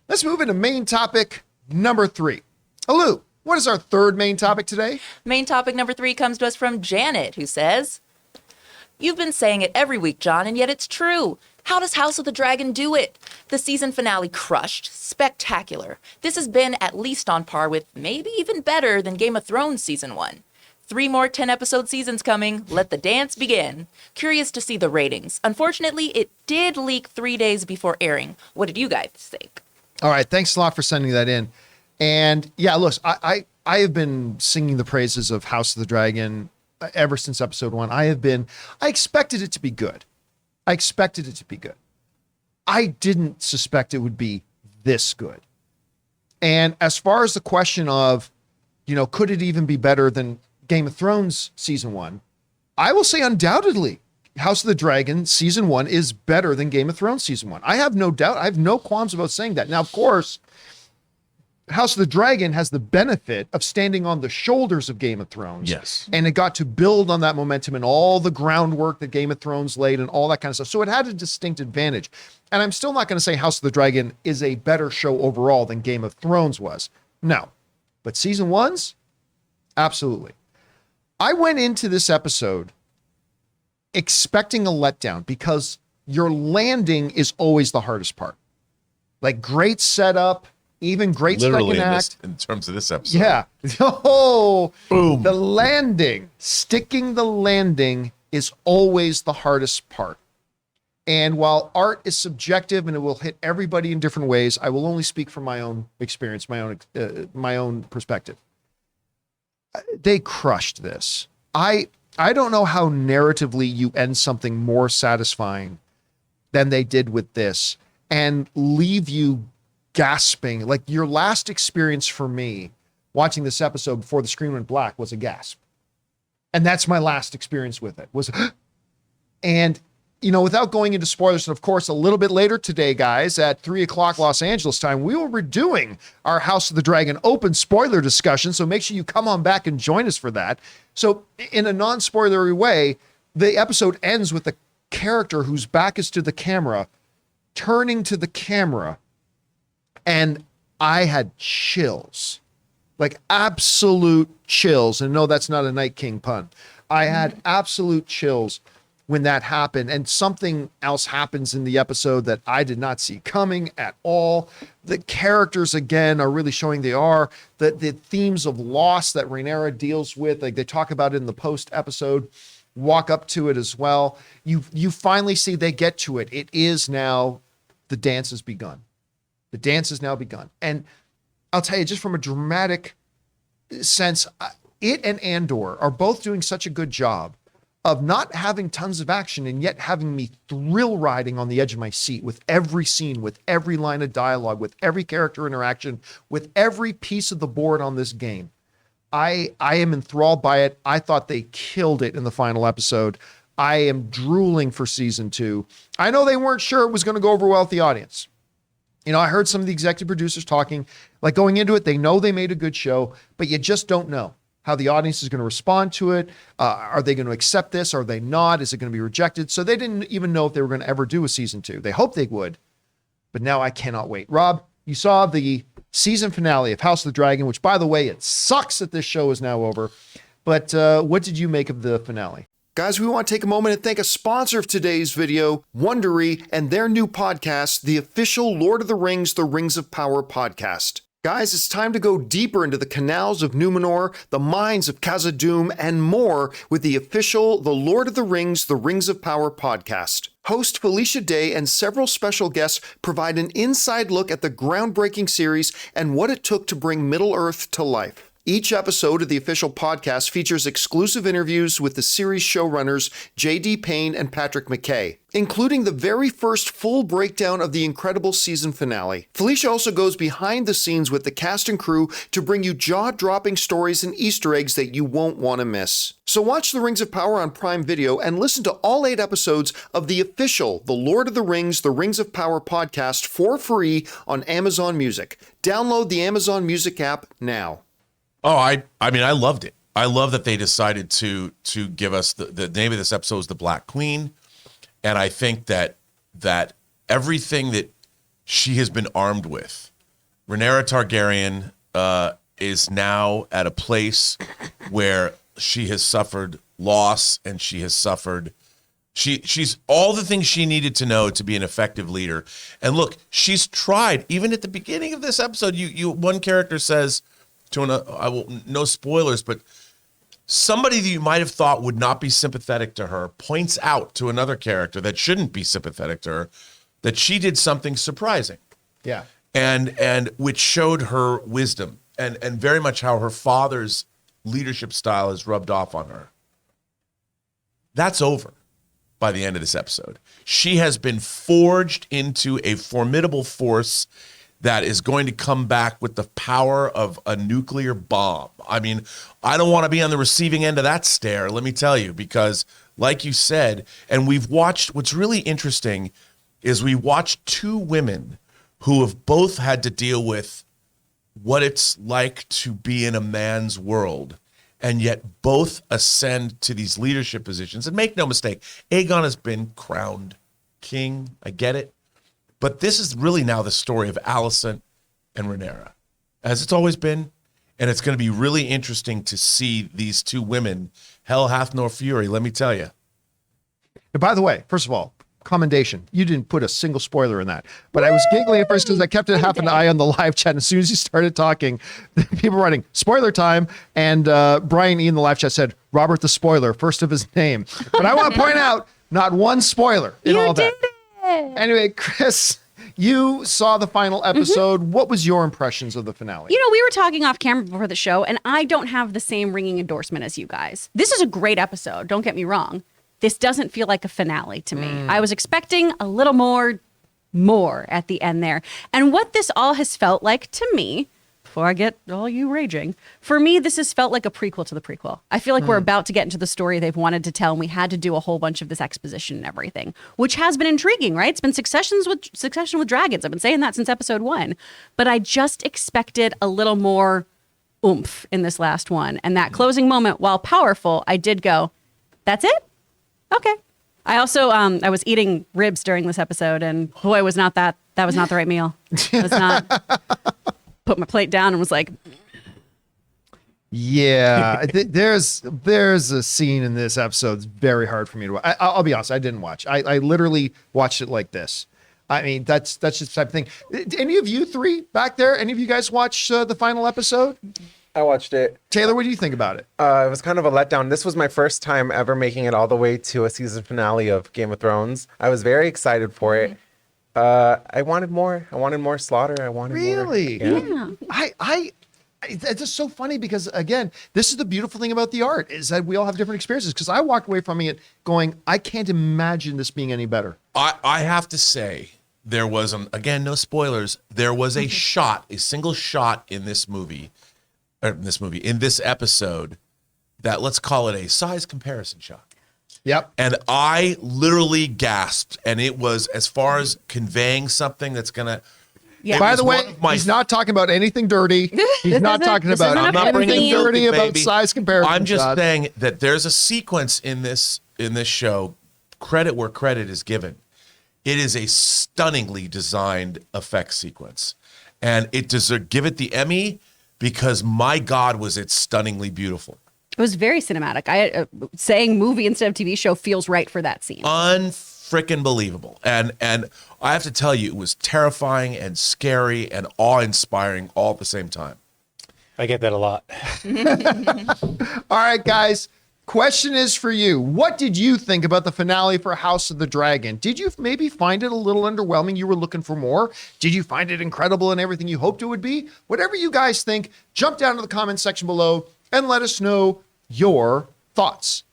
Let's move into main topic number 3. Alu, what is our third main topic today? Main topic number 3 comes to us from Janet, who says, "You've been saying it every week, John, and yet it's true. How does House of the Dragon do it? The season finale crushed. Spectacular. This has been at least on par with, maybe even better than Game of Thrones Season 1. 3 more 10-episode seasons coming. Let the dance begin. Curious to see the ratings. Unfortunately, it did leak 3 days before airing. What did you guys think?" All right, thanks a lot for sending that in. And yeah, look, I have been singing the praises of House of the Dragon ever since episode 1. I expected it to be good. I didn't suspect it would be this good. And as far as the question of, could it even be better than Game of Thrones season 1? I will say undoubtedly House of the Dragon season 1 is better than Game of Thrones season 1. I have no doubt. I have no qualms about saying that. Now, of course, House of the Dragon has the benefit of standing on the shoulders of Game of Thrones. Yes. And it got to build on that momentum and all the groundwork that Game of Thrones laid and all that kind of stuff. So it had a distinct advantage. And I'm still not going to say House of the Dragon is a better show overall than Game of Thrones was. No. But season 1's? Absolutely. I went into this episode expecting a letdown because your landing is always the hardest part. Like great setup, even great literally second act. in terms of this episode. Yeah. Oh, Boom. The landing, sticking the landing is always the hardest part. And while art is subjective and it will hit everybody in different ways, I will only speak from my own experience, my own perspective. They crushed this. I don't know how narratively you end something more satisfying than they did with this and leave you gasping. Like your last experience for me watching this episode before the screen went black was a gasp. And that's my last experience with it was, and without going into spoilers, and of course, a little bit later today, guys, at 3:00 Los Angeles time, we will be doing our House of the Dragon open spoiler discussion. So make sure you come on back and join us for that. So in a non-spoilery way, the episode ends with the character whose back is to the camera, turning to the camera. And I had chills, like absolute chills. And no, that's not a Night King pun. I had absolute chills when that happened, and something else happens in the episode that I did not see coming at all. The characters, again, are really showing they are. The themes of loss that Rhaenyra deals with, like they talk about it in the post episode, walk up to it as well. You finally see they get to it. It is now, the dance has begun. The dance has now begun. And I'll tell you, just from a dramatic sense, it and Andor are both doing such a good job of not having tons of action and yet having me thrill riding on the edge of my seat with every scene, with every line of dialogue, with every character interaction, with every piece of the board on this game. I am enthralled by it. I thought they killed it in the final episode. I am drooling for season 2. I know they weren't sure it was going to go over well with the audience. I heard some of the executive producers talking, like going into it, they know they made a good show, but you just don't know how the audience is going to respond to it. Are they going to accept this? Are they not? Is it going to be rejected? So they didn't even know if they were going to ever do a season 2. They hoped they would, but now I cannot wait. Rob, you saw the season finale of House of the Dragon, which, by the way, it sucks that this show is now over. But what did you make of the finale? Guys, we want to take a moment and thank a sponsor of today's video, Wondery, and their new podcast, the official Lord of the Rings, The Rings of Power podcast. Guys, it's time to go deeper into the canals of Numenor, the mines of Khazad-dûm, and more with the official The Lord of the Rings, The Rings of Power podcast. Host Felicia Day and several special guests provide an inside look at the groundbreaking series and what it took to bring Middle-earth to life. Each episode of the official podcast features exclusive interviews with the series showrunners J.D. Payne and Patrick McKay, including the very first full breakdown of the incredible season finale. Felicia also goes behind the scenes with the cast and crew to bring you jaw-dropping stories and Easter eggs that you won't want to miss. So watch The Rings of Power on Prime Video and listen to all 8 episodes of the official The Lord of the Rings, The Rings of Power podcast for free on Amazon Music. Download the Amazon Music app now. Oh, I mean, I loved it. I love that they decided to give us the name of this episode is The Black Queen. And I think that everything that she has been armed with Rhaenyra Targaryen is now at a place where she has suffered loss and she has suffered. She's all the things she needed to know to be an effective leader. And look, she's tried. Even at the beginning of this episode, you one character says to no spoilers, but somebody that you might have thought would not be sympathetic to her points out to another character that shouldn't be sympathetic to her that she did something surprising. Yeah. And which showed her wisdom and very much how her father's leadership style has rubbed off on her. That's over by the end of this episode. She has been forged into a formidable force that is going to come back with the power of a nuclear bomb. I mean, I don't want to be on the receiving end of that stare, let me tell you, because like you said, and we've watched, what's really interesting is we watched two women who have both had to deal with what it's like to be in a man's world, and yet both ascend to these leadership positions. And make no mistake, Aegon has been crowned king. I get it. But this is really now the story of Alicent and Rhaenyra, as it's always been. And it's going to be really interesting to see these two women. Hell hath no fury, let me tell you. And by the way, first of all, commendation. You didn't put a single spoiler in that. But I was giggling at first because I kept half an eye on the live chat. And as soon as you started talking, people were writing, spoiler time. And Brian E. in the live chat said, Robert the Spoiler, first of his name. But I want to point out, not one spoiler in all that. Anyway, Chris, you saw the final episode. What was your impressions of the finale? You know, we were talking off camera before the show, and I don't have the same ringing endorsement as you guys. This is a great episode. Don't get me wrong. This doesn't feel like a finale to me. I was expecting a little more at the end there. And what this all has felt like to me, before I get all you raging, for me, this has felt like a prequel to the prequel. I feel like we're about to get into the story they've wanted to tell, and we had to do a whole bunch of this exposition and everything, which has been intriguing, right? It's been Succession with Dragons. I've been saying that since episode 1. But I just expected a little more oomph in this last one. And that closing moment, while powerful, I did go, that's it? Okay. I also, I was eating ribs during this episode, and boy, that was not the right meal. It was not. Put my plate down and was like, yeah, there's a scene in this episode that's very hard for me to watch. I'll be honest, I didn't watch. I literally watched it like this. I mean, that's just the type of thing. Any of you three back there, any of you guys watch the final episode? I watched it. Taylor, what do you think about it? It was kind of a letdown. This was my first time ever making it all the way to a season finale of Game of Thrones. I was very excited for it. I wanted more. I wanted more slaughter. I wanted more. Really? yeah. It's just so funny because, again, this is the beautiful thing about the art is that we all have different experiences. Because I walked away from it going, I can't imagine this being any better. I have to say, there was, again, no spoilers, there was a single shot in this episode that, let's call it a size comparison shot. Yep. And I literally gasped, and it was as far as conveying something that's going to... Yeah. By the way, he's not talking about anything dirty. He's not talking about anything dirty about size comparison. I'm just saying that there's a sequence in this show, credit where credit is given. It is a stunningly designed effect sequence. And it deserves, give it the Emmy because, my God, was it stunningly beautiful. It was very cinematic. Saying movie instead of TV show feels right for that scene. Unfrickin' believable. And I have to tell you, it was terrifying and scary and awe-inspiring all at the same time. I get that a lot. All right, guys. Question is for you. What did you think about the finale for House of the Dragon? Did you maybe find it a little underwhelming? You were looking for more? Did you find it incredible and everything you hoped it would be? Whatever you guys think, jump down to the comment section below and let us know your thoughts.